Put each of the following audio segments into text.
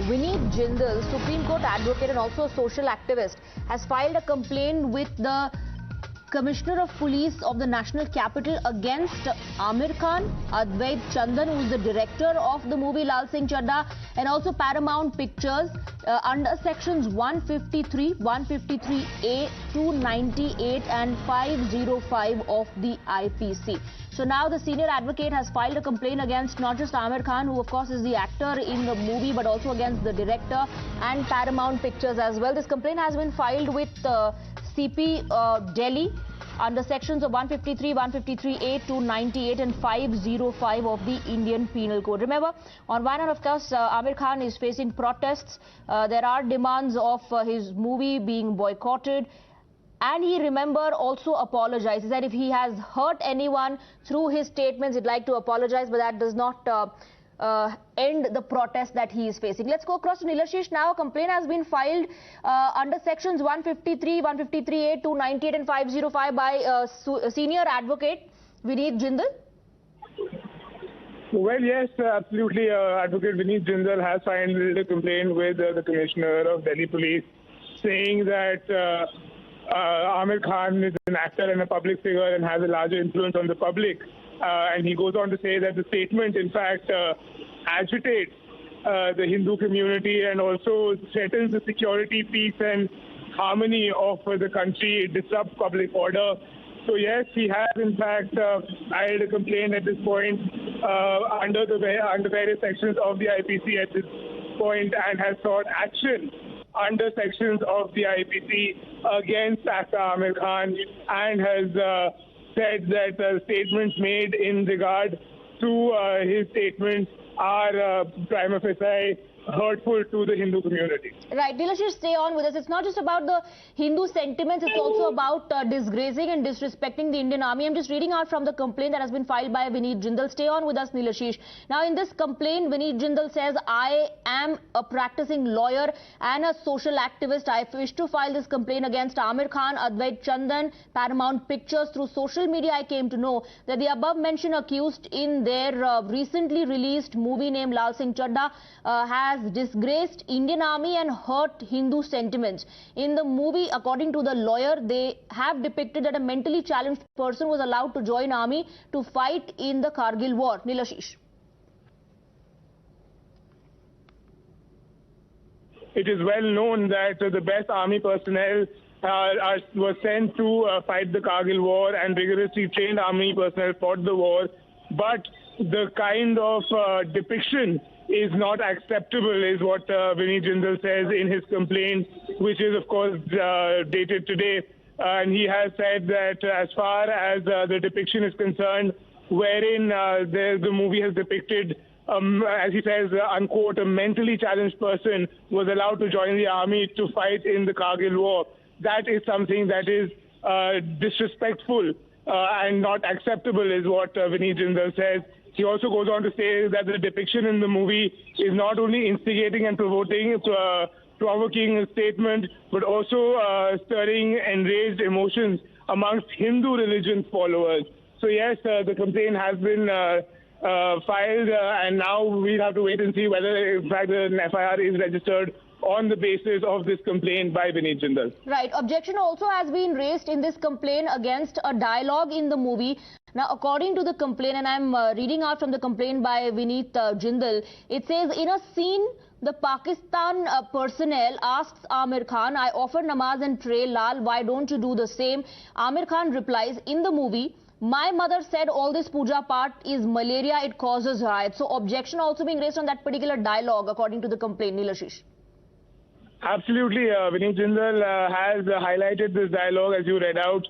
Vineet Jindal, Supreme Court advocate and also a social activist, has filed a complaint with the Commissioner of Police of the National Capital against Aamir Khan, Advait Chandan, who is the director of the movie Laal Singh Chadda, and also Paramount Pictures under sections 153, 153A, 298 and 505 of the IPC. So now the senior advocate has filed a complaint against not just Amir Khan, who of course is the actor in the movie, but also against the director and Paramount Pictures as well. This complaint has been filed with CP Delhi under sections of 153, 153A, 298 and 505 of the Indian Penal Code. Remember, on one hand, of course, Amir Khan is facing protests. There are demands of his movie being boycotted. And he, remember, also apologized. He said if he has hurt anyone through his statements, he'd like to apologize, but that does not end the protest that he is facing. Let's go across to Nilashish now. A complaint has been filed under sections 153, 153A, 298 and 505 by senior advocate Vineet Jindal. Well, yes, absolutely. Advocate Vineet Jindal has filed a complaint with the Commissioner of Delhi Police saying that Aamir Khan is an actor and a public figure and has a larger influence on the public. And he goes on to say that the statement, in fact, agitates the Hindu community and also threatens the security, peace and harmony of the country. It disrupts public order. So, yes, he has, in fact, filed a complaint at this point under various sections of the IPC at this point and has sought action under sections of the IPC against actor Aamir Khan and has said that statements made in regard to his statements are prima facie hurtful to the Hindu community. Right, Nilashish, stay on with us. It's not just about the Hindu sentiments, it's also about disgracing and disrespecting the Indian Army. I'm just reading out from the complaint that has been filed by Vineet Jindal. Stay on with us, Nilashish. Now, in this complaint, Vineet Jindal says, I am a practicing lawyer and a social activist. I wish to file this complaint against Aamir Khan, Advait Chandan, Paramount Pictures. Through social media, I came to know that the above-mentioned accused in their recently released movie named Laal Singh Chadda has disgraced Indian Army and hurt Hindu sentiments. In the movie, according to the lawyer, they have depicted that a mentally challenged person was allowed to join army to fight in the Kargil war. Nilashish. It is well known that the best army personnel were sent to fight the Kargil war, and rigorously trained army personnel fought the war. But the kind of depiction is not acceptable, is what Vineet Jindal says in his complaint, which is, of course, dated today. And he has said that as far as the depiction is concerned, wherein the movie has depicted, as he says, unquote, a mentally challenged person was allowed to join the army to fight in the Kargil war. That is something that is disrespectful and not acceptable, is what Vineet Jindal says. He also goes on to say that the depiction in the movie is not only instigating and provoking a statement, but also stirring enraged emotions amongst Hindu religion followers. So yes, the complaint has been filed, and now we'll have to wait and see whether, in fact, an FIR is registered on the basis of this complaint by Vineet Jindal. Right. Objection also has been raised in this complaint against a dialogue in the movie. Now, according to the complaint, and I'm reading out from the complaint by Vineet Jindal, it says, in a scene, the Pakistan personnel asks Aamir Khan, I offer namaz and pray, Lal, why don't you do the same? Aamir Khan replies, in the movie, my mother said all this puja part is malaria, it causes riots. So, objection also being raised on that particular dialogue, according to the complaint. Nilashish. Absolutely. Vineet Jindal has highlighted this dialogue, as you read out,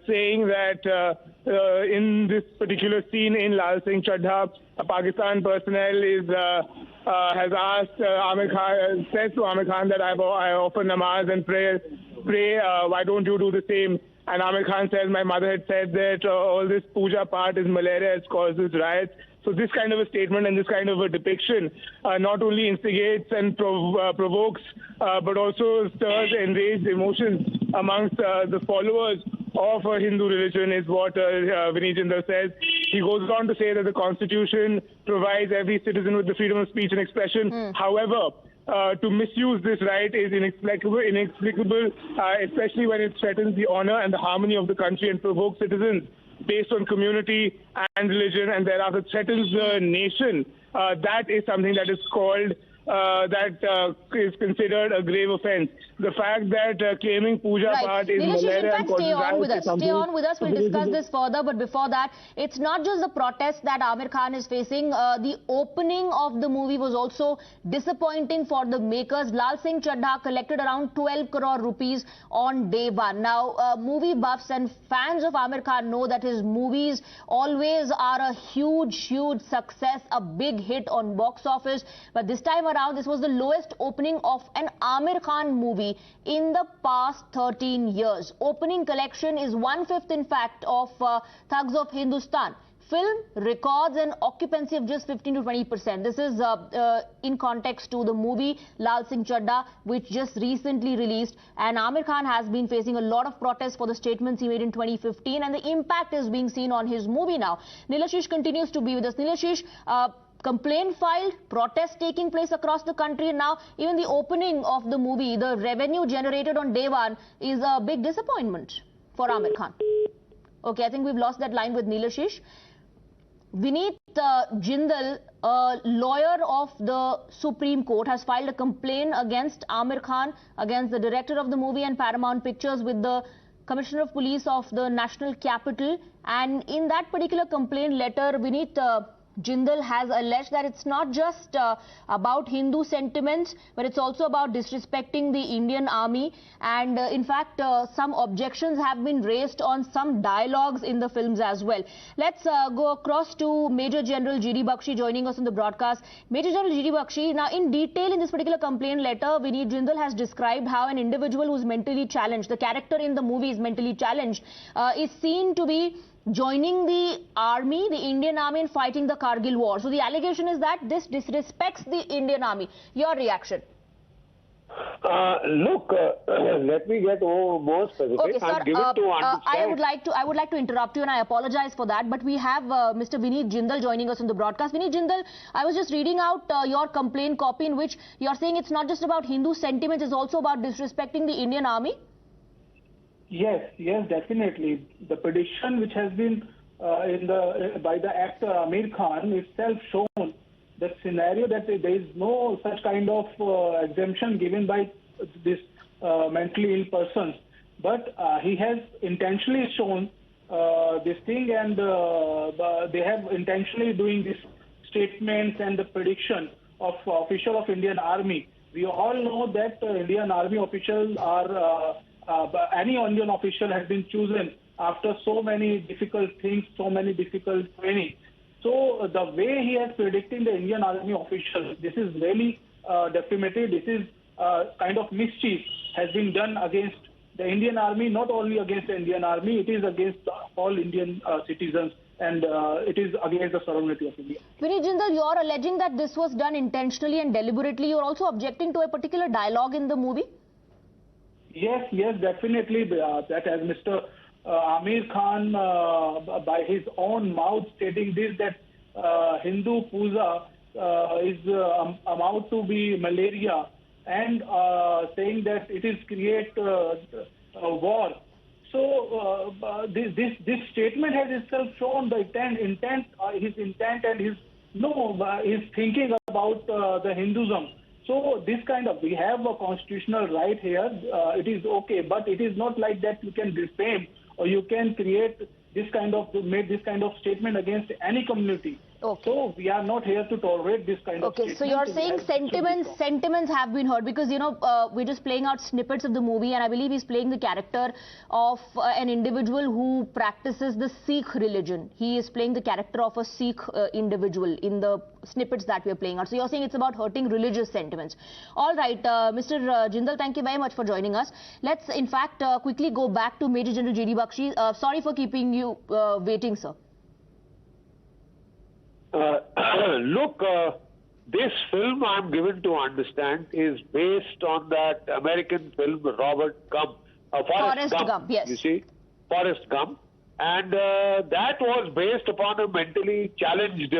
saying that in this particular scene in Laal Singh Chaddha, a Pakistan personnel has asked Aamir Khan, says to Aamir Khan that I offer namaz and pray, why don't you do the same? And Aamir Khan says, my mother had said that all this puja part is malaria, it causes riots. So this kind of a statement and this kind of a depiction not only instigates and provokes, but also stirs enraged emotions amongst the followers of Hindu religion, is what Vineet Jindal says. He goes on to say that the Constitution provides every citizen with the freedom of speech and expression. However, to misuse this right is inexplicable, especially when it threatens the honor and the harmony of the country and provokes citizens based on community and religion, and thereafter threatens the nation. That is something that is called is considered a grave offence. The fact that claiming puja part is malaria and stay on with us. Stay on with us. We'll discuss this further. But before that, it's not just the protest that Aamir Khan is facing. The opening of the movie was also disappointing for the makers. Laal Singh Chaddha collected around 12 crore rupees on day one. Now, movie buffs and fans of Aamir Khan know that his movies always are a huge success, a big hit on box office. But this time around, this was the lowest opening of an Aamir Khan movie in the past 13 years. Opening collection is 1/5, in fact, of Thugs of Hindustan. Film records an occupancy of just 15 to 20%. This is in context to the movie Laal Singh Chadda, which just recently released. And Aamir Khan has been facing a lot of protests for the statements he made in 2015, and the impact is being seen on his movie now. Nilashish continues to be with us. Nilashish, complaint filed, protests taking place across the country, and now even the opening of the movie, the revenue generated on day one is a big disappointment for Aamir Khan. Okay, I think we've lost that line with Nilashish. Vineet Jindal, a lawyer of the Supreme Court, has filed a complaint against Aamir Khan, against the director of the movie and Paramount Pictures, with the Commissioner of Police of the National Capital. And in that particular complaint letter, Vineet Jindal has alleged that it's not just about Hindu sentiments, but it's also about disrespecting the Indian Army. And in fact, some objections have been raised on some dialogues in the films as well. Let's go across to Major General G.D. Bakshi joining us on the broadcast. Major General G.D. Bakshi, now in detail in this particular complaint letter, Vineet Jindal has described how an individual who's mentally challenged, the character in the movie is mentally challenged, is seen to be joining the army, the Indian Army, and fighting the Kargil war. So the allegation is that this disrespects the Indian Army. Your reaction? Look, let me get more specific. Okay, sir. I would like to interrupt you, and I apologize for that. But we have Mr. Vineet Jindal joining us on the broadcast. Vineet Jindal, I was just reading out your complaint copy, in which you're saying it's not just about Hindu sentiments, it's also about disrespecting the Indian Army. Yes, definitely. The prediction which has been by the actor Amir Khan itself shown the scenario that there is no such kind of exemption given by this mentally ill person. But he has intentionally shown this thing, and they have intentionally doing this statements and the prediction of official of Indian Army. We all know that Indian Army officials are any Indian official has been chosen after so many difficult things, so many difficult training. So the way he has predicting the Indian Army officials, this is really defamatory. This is kind of mischief has been done against the Indian Army, not only against the Indian Army, it is against all Indian citizens, and it is against the sovereignty of India. Vineet Jindal, you are alleging that this was done intentionally and deliberately. You are also objecting to a particular dialogue in the movie? Yes, definitely. That as Mr. Aamir Khan, by his own mouth, stating this, that Hindu puja is amount to be malaria, and saying that it is create a war. So this statement has itself shown the intent, his intent, and his his thinking about the Hinduism. So this kind of, we have a constitutional right here, it is okay, but it is not like that you can defame or you can create this kind of, make this kind of statement against any community. Okay. So we are not here to tolerate this kind of statement. Okay, so you're saying sentiments have been heard, because, you know, we're just playing out snippets of the movie, and I believe he's playing the character of an individual who practices the Sikh religion. He is playing the character of a Sikh individual in the snippets that we're playing out. So you're saying it's about hurting religious sentiments. All right, Mr. Jindal, thank you very much for joining us. Let's, in fact, quickly go back to Major General G.D. Bakshi. Sorry for keeping you waiting, sir. Look, this film, I'm given to understand, is based on that American film Robert Gump, Forrest Gump, yes. You see, Forrest Gump, and that was based upon a mentally challenged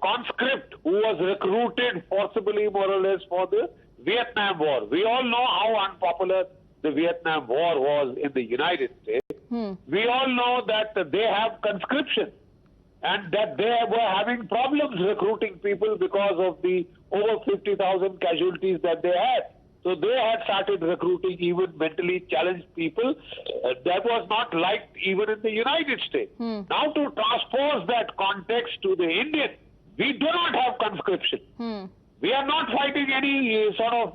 conscript who was recruited forcibly, more or less, for the Vietnam War. We all know how unpopular the Vietnam War was in the United States. We all know that they have conscription and that they were having problems recruiting people because of the over 50,000 casualties that they had. So they had started recruiting even mentally challenged people. That was not liked even in the United States. Now to transpose that context to the Indian, we do not have conscription. We are not fighting any sort of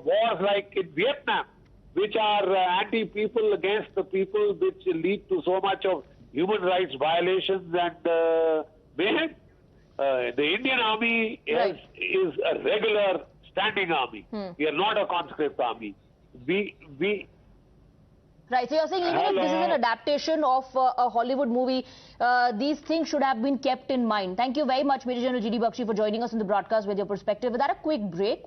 wars like in Vietnam, which are anti-people against the people, which lead to so much of human rights violations and mayhem. The Indian army is a regular standing army. We are not a conscript army. Right, so you're saying even if this is an adaptation of a Hollywood movie, these things should have been kept in mind. Thank you very much, Major General G.D. Bakshi, for joining us on the broadcast with your perspective. Without a quick break.